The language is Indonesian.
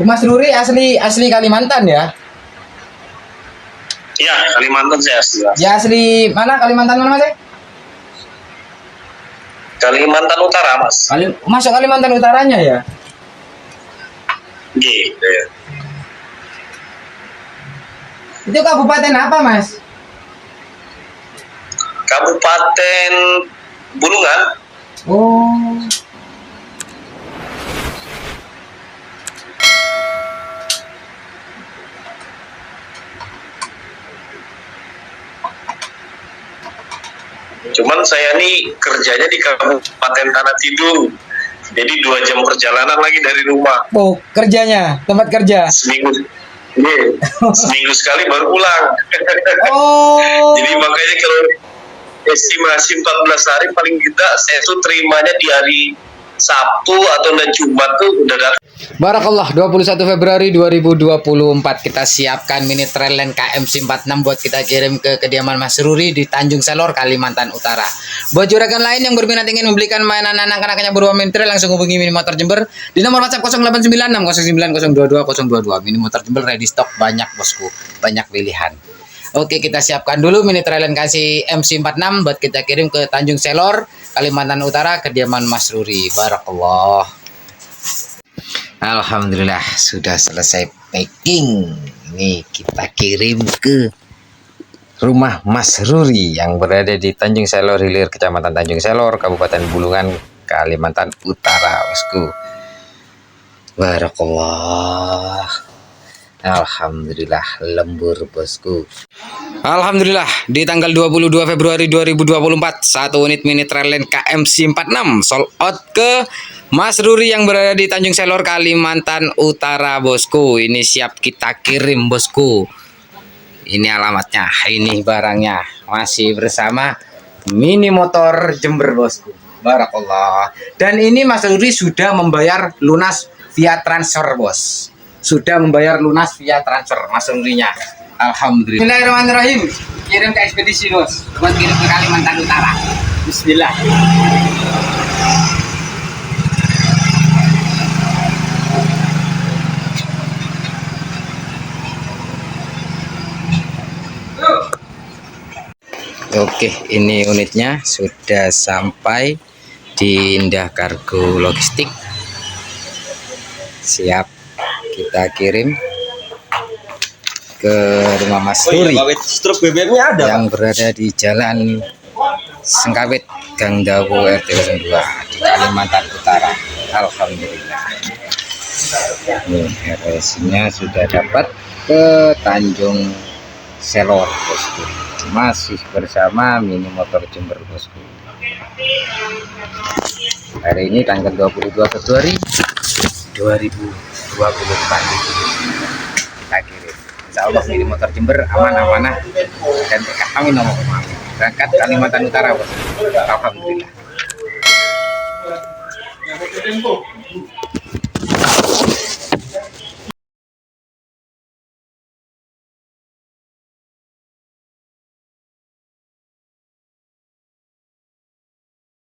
Mas Ruri asli Kalimantan ya? Iya, Kalimantan saya asli. Ya asli mana? Kalimantan mana Mas? Kalimantan Utara, Mas. Masuk Kalimantan Utaranya ya? Gitu ya. Itu kabupaten apa Mas? Kabupaten Bulungan. Oh. Cuman saya nih kerjanya di Kabupaten Tanah Tidung. Jadi 2 jam perjalanan lagi dari rumah. Oh, kerjanya, tempat kerja. Seminggu. Iya, seminggu sekali baru pulang. Oh. Jadi makanya kalau estimasi 14 hari paling tidak saya tuh terimanya di hari Sabtu atau Jumat tuh udah datang. Barakallah, 21 Februari 2024 kita siapkan mini Trailline KMC46 buat kita kirim ke kediaman Mas Ruri di Tanjung Selor, Kalimantan Utara. Buat juragan lain yang berminat ingin membelikan mainan anak-anaknya berupa mini trail, langsung hubungi Mini Motor Jember di nomor WhatsApp 089609022022. Mini Motor Jember ready stock, banyak bosku, banyak pilihan. Oke, kita siapkan dulu mini Trailline kasih MC46 buat kita kirim ke Tanjung Selor, Kalimantan Utara, kediaman Mas Ruri. Barakallah. Alhamdulillah sudah selesai packing. Ini kita kirim ke rumah Mas Ruri yang berada di Tanjung Selor Hilir, Kecamatan Tanjung Selor, Kabupaten Bulungan, Kalimantan Utara, bosku. Barakallah. Alhamdulillah lembur, bosku. Alhamdulillah di tanggal 22 Februari 2024 satu unit mini Trailline KMC46 sold out ke Mas Ruri yang berada di Tanjung Selor, Kalimantan Utara, bosku. Ini siap kita kirim, bosku. Ini alamatnya, ini barangnya. Masih bersama Mini Motor Jember, bosku. Barakallah. Dan ini Mas Ruri sudah membayar lunas via transfer, bos. Sudah membayar lunas via transfer Mas Rurinya. Alhamdulillah. Bismillahirrahmanirrahim. Kirim ke ekspedisi, bos. Buat kirim ke Kalimantan Utara. Bismillah. Oke, ini unitnya sudah sampai di Indah Kargo Logistik. Siap kita kirim ke rumah Mas Ruri Struk BBM-nya ada, yang berada di Jalan Sengkawit, Gang Dawu RT 02 di Kalimantan Utara. Alhamdulillah. Nih, RS-nya sudah dapat ke Tanjung Selor, bosku. Masih bersama Mini Motor Jember, bosku. Hari ini tanggal 22 Februari 2024 kita kirim. Insya Allah Mini Motor Jember aman-amanah dan berkah. Amin Allahumma amin. Berangkat Kalimantan Utara, bos. Alhamdulillah.